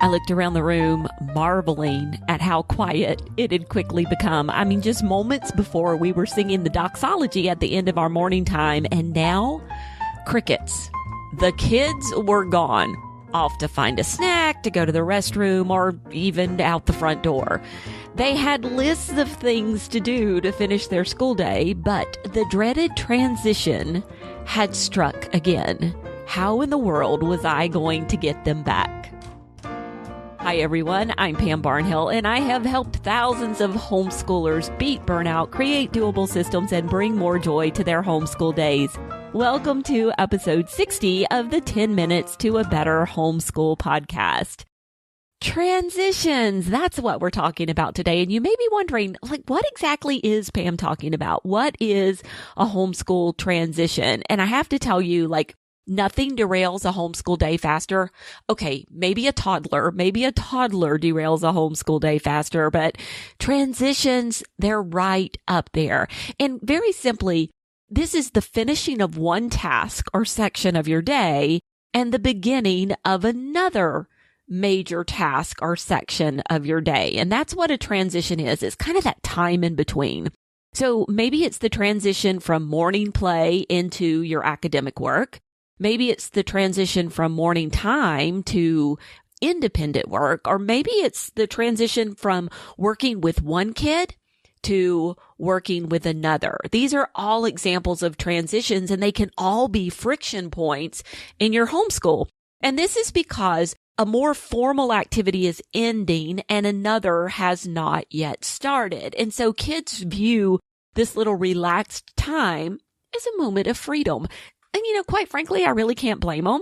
I looked around the room, marveling at how quiet it had quickly become. I mean, just moments before we were singing the doxology at the end of our morning time, and now, crickets. The kids were gone, off to find a snack, to go to the restroom, or even out the front door. They had lists of things to do to finish their school day, but the dreaded transition had struck again. How in the world was I going to get them back? Hi everyone, I'm Pam Barnhill, and I have helped thousands of homeschoolers beat burnout, create doable systems, and bring more joy to their homeschool days. Welcome to episode 60 of the 10 Minutes to a Better Homeschool podcast. Transitions, that's what we're talking about today. And you may be wondering, what exactly is Pam talking about? What is a homeschool transition? And I have to tell you, nothing derails a homeschool day faster. Okay, maybe a toddler derails a homeschool day faster, but transitions, they're right up there. And very simply, this is the finishing of one task or section of your day and the beginning of another major task or section of your day. And that's what a transition is. It's kind of that time in between. So maybe it's the transition from morning play into your academic work. Maybe it's the transition from morning time to independent work, or maybe it's the transition from working with one kid to working with another. These are all examples of transitions, and they can all be friction points in your homeschool. And this is because a more formal activity is ending and another has not yet started. And so kids view this little relaxed time as a moment of freedom. And, quite frankly, I really can't blame them.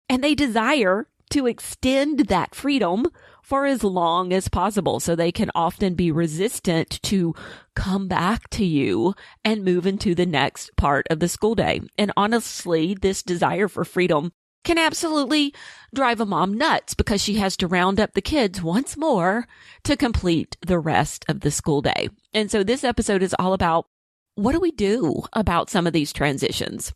And they desire to extend that freedom for as long as possible. So they can often be resistant to come back to you and move into the next part of the school day. And honestly, this desire for freedom can absolutely drive a mom nuts because she has to round up the kids once more to complete the rest of the school day. And so this episode is all about, what do we do about some of these transitions?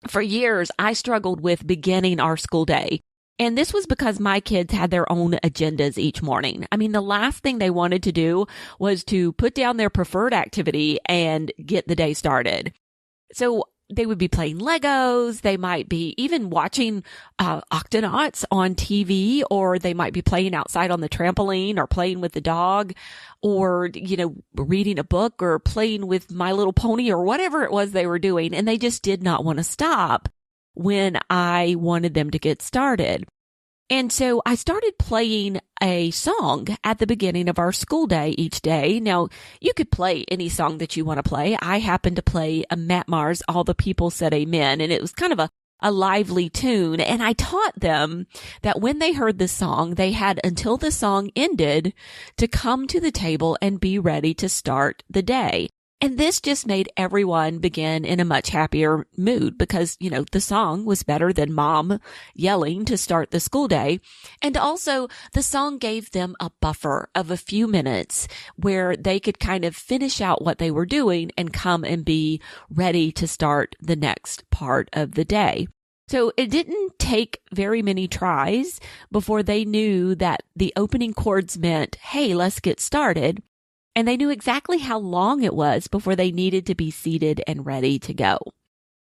For years, I struggled with beginning our school day. And this was because my kids had their own agendas each morning. I mean, the last thing they wanted to do was to put down their preferred activity and get the day started. So they would be playing Legos. They might be even watching Octonauts on TV, or they might be playing outside on the trampoline or playing with the dog, or, reading a book or playing with My Little Pony or whatever it was they were doing. And they just did not want to stop when I wanted them to get started. And so I started playing a song at the beginning of our school day each day. Now, you could play any song that you want to play. I happened to play a Matt Mars, All the People Said Amen, and it was kind of a lively tune. And I taught them that when they heard the song, they had until the song ended to come to the table and be ready to start the day. And this just made everyone begin in a much happier mood because, the song was better than mom yelling to start the school day. And also the song gave them a buffer of a few minutes where they could kind of finish out what they were doing and come and be ready to start the next part of the day. So it didn't take very many tries before they knew that the opening chords meant, hey, let's get started. And they knew exactly how long it was before they needed to be seated and ready to go.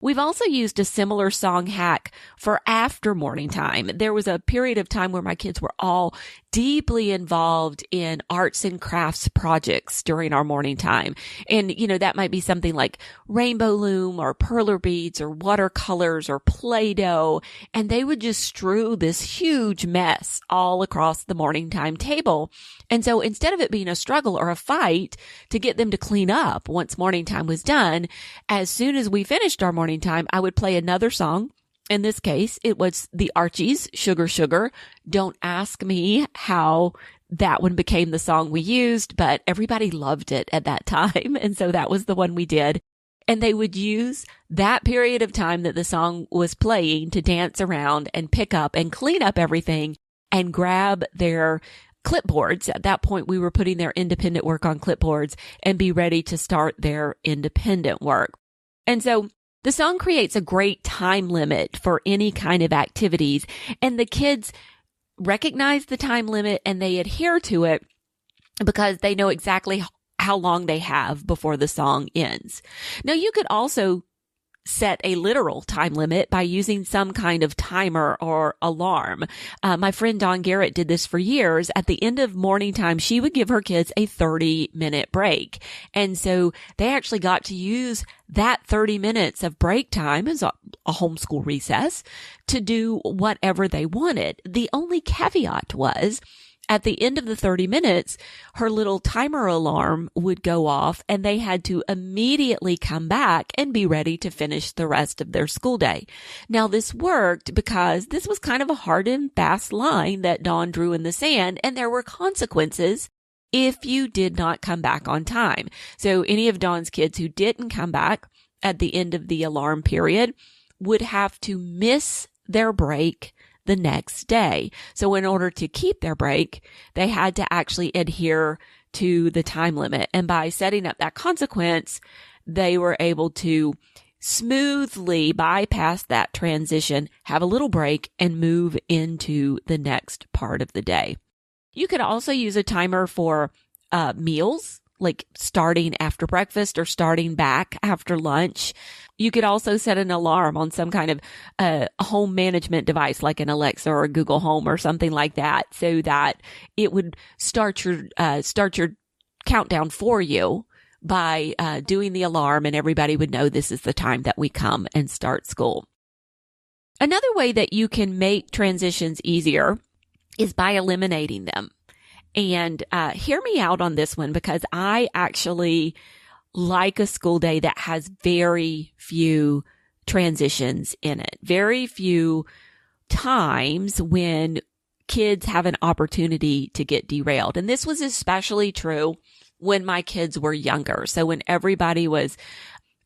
We've also used a similar song hack for after morning time. There was a period of time where my kids were all deeply involved in arts and crafts projects during our morning time. And, that might be something like rainbow loom or perler beads or watercolors or Play-Doh. And they would just strew this huge mess all across the morning time table. And so instead of it being a struggle or a fight to get them to clean up once morning time was done, as soon as we finished our morning time, I would play another song. In this case, it was the Archies, Sugar Sugar. Don't ask me how that one became the song we used, but everybody loved it at that time. And so that was the one we did. And they would use that period of time that the song was playing to dance around and pick up and clean up everything and grab their clipboards. At that point, we were putting their independent work on clipboards and be ready to start their independent work. And so the song creates a great time limit for any kind of activities, and the kids recognize the time limit and they adhere to it because they know exactly how long they have before the song ends. Now, you could also set a literal time limit by using some kind of timer or alarm. My friend Dawn Garrett did this for years. At the end of morning time, she would give her kids a 30-minute break. And so they actually got to use that 30 minutes of break time as a homeschool recess to do whatever they wanted. The only caveat was, at the end of the 30 minutes, her little timer alarm would go off and they had to immediately come back and be ready to finish the rest of their school day. Now, this worked because this was kind of a hard and fast line that Dawn drew in the sand, and there were consequences if you did not come back on time. So any of Dawn's kids who didn't come back at the end of the alarm period would have to miss their break the next day. So in order to keep their break, they had to actually adhere to the time limit. And by setting up that consequence, they were able to smoothly bypass that transition, have a little break, and move into the next part of the day. You could also use a timer for meals, like starting after breakfast or starting back after lunch. You could also set an alarm on some kind of home management device like an Alexa or a Google Home or something like that, so that it would start your countdown for you by doing the alarm, and everybody would know this is the time that we come and start school. Another way that you can make transitions easier is by eliminating them. And hear me out on this one, because I actually like a school day that has very few transitions in it, very few times when kids have an opportunity to get derailed. And this was especially true when my kids were younger. So when everybody was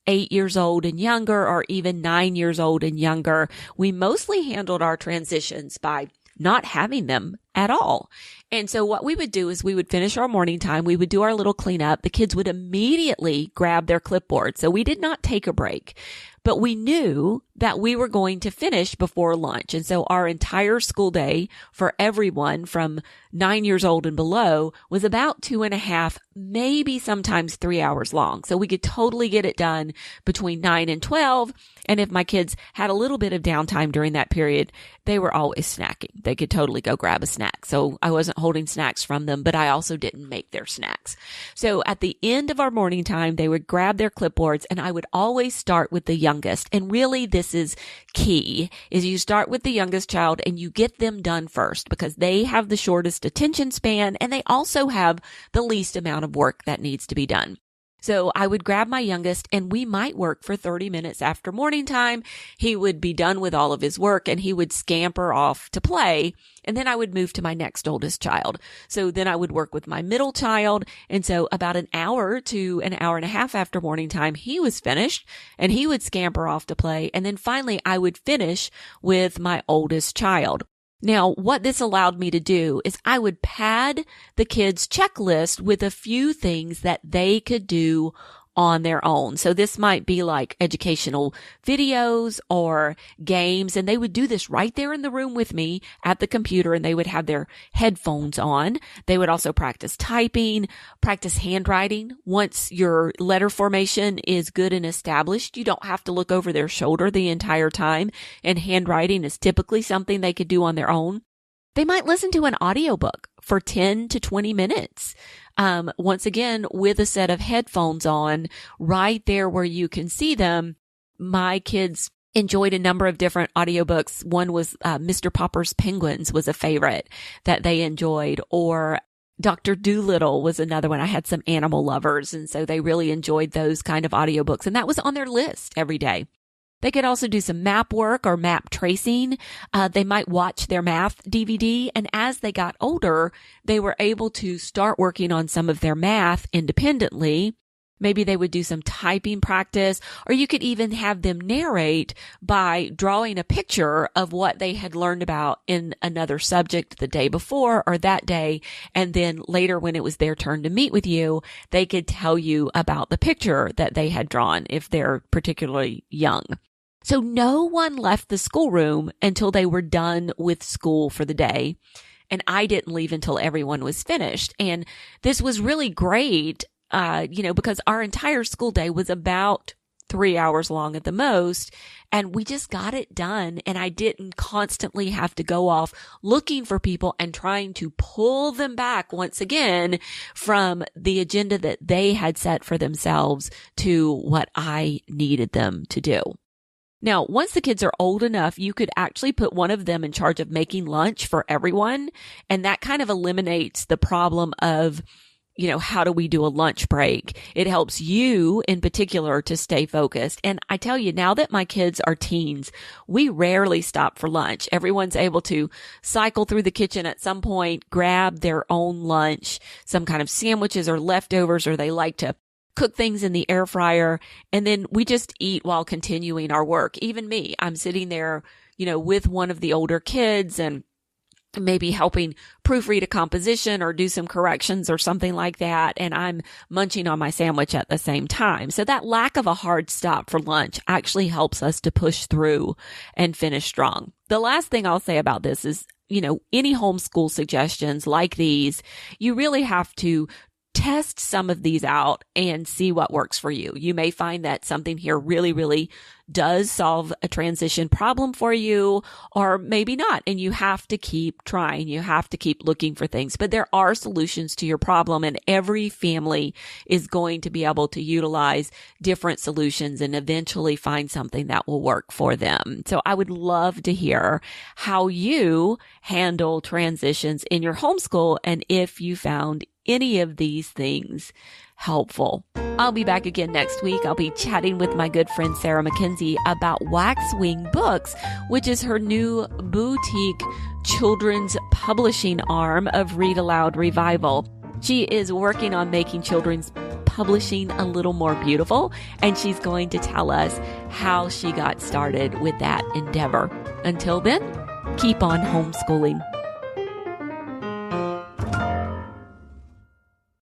8 years old and younger, or even 9 years old and younger, we mostly handled our transitions by not having them at all. And so what we would do is we would finish our morning time. We would do our little cleanup. The kids would immediately grab their clipboard. So we did not take a break, but we knew that we were going to finish before lunch. And so our entire school day for everyone from 9 years old and below was about 2.5, maybe sometimes 3 hours long. So we could totally get it done between 9 and 12. And if my kids had a little bit of downtime during that period, they were always snacking. They could totally go grab a snack. So I wasn't holding snacks from them, but I also didn't make their snacks. So at the end of our morning time, they would grab their clipboards, and I would always start with the youngest. And really, this is key, is you start with the youngest child and you get them done first, because they have the shortest attention span and they also have the least amount of work that needs to be done. So I would grab my youngest, and we might work for 30 minutes after morning time. He would be done with all of his work and he would scamper off to play. And then I would move to my next oldest child. So then I would work with my middle child. And so about an hour to an hour and a half after morning time, he was finished and he would scamper off to play. And then finally I would finish with my oldest child. Now, what this allowed me to do is I would pad the kids' checklist with a few things that they could do on their own. So this might be like educational videos or games, and they would do this right there in the room with me at the computer, and they would have their headphones on. They would also practice typing, practice handwriting. Once your letter formation is good and established, you don't have to look over their shoulder the entire time, and handwriting is typically something they could do on their own. They might listen to an audiobook for 10 to 20 minutes. Once again, with a set of headphones on right there where you can see them. My kids enjoyed a number of different audiobooks. One was Mr. Popper's Penguins was a favorite that they enjoyed, or Dr. Dolittle was another one. I had some animal lovers, and so they really enjoyed those kind of audiobooks, and that was on their list every day. They could also do some map work or map tracing. They might watch their math DVD. And as they got older, they were able to start working on some of their math independently. Maybe they would do some typing practice, or you could even have them narrate by drawing a picture of what they had learned about in another subject the day before or that day. And then later, when it was their turn to meet with you, they could tell you about the picture that they had drawn if they're particularly young. So no one left the schoolroom until they were done with school for the day. and I didn't leave until everyone was finished. And this was really great, because our entire school day was about 3 hours long at the most, and we just got it done. And I didn't constantly have to go off looking for people and trying to pull them back once again from the agenda that they had set for themselves to what I needed them to do. Now, once the kids are old enough, you could actually put one of them in charge of making lunch for everyone. And that kind of eliminates the problem of, how do we do a lunch break? It helps you in particular to stay focused. And I tell you, now that my kids are teens, we rarely stop for lunch. Everyone's able to cycle through the kitchen at some point, grab their own lunch, some kind of sandwiches or leftovers, or they like to cook things in the air fryer. And then we just eat while continuing our work. Even me, I'm sitting there, with one of the older kids and maybe helping proofread a composition or do some corrections or something like that. And I'm munching on my sandwich at the same time. So that lack of a hard stop for lunch actually helps us to push through and finish strong. The last thing I'll say about this is, any homeschool suggestions like these, you really have to test some of these out and see what works for you. You may find that something here really, really does solve a transition problem for you, or maybe not. And you have to keep trying. You have to keep looking for things. But there are solutions to your problem, and every family is going to be able to utilize different solutions and eventually find something that will work for them. So I would love to hear how you handle transitions in your homeschool and if you found any of these things helpful. I'll be back again next week. I'll be chatting with my good friend Sarah McKenzie about Waxwing Books, which is her new boutique children's publishing arm of Read Aloud Revival. She is working on making children's publishing a little more beautiful, and she's going to tell us how she got started with that endeavor. Until then, keep on homeschooling.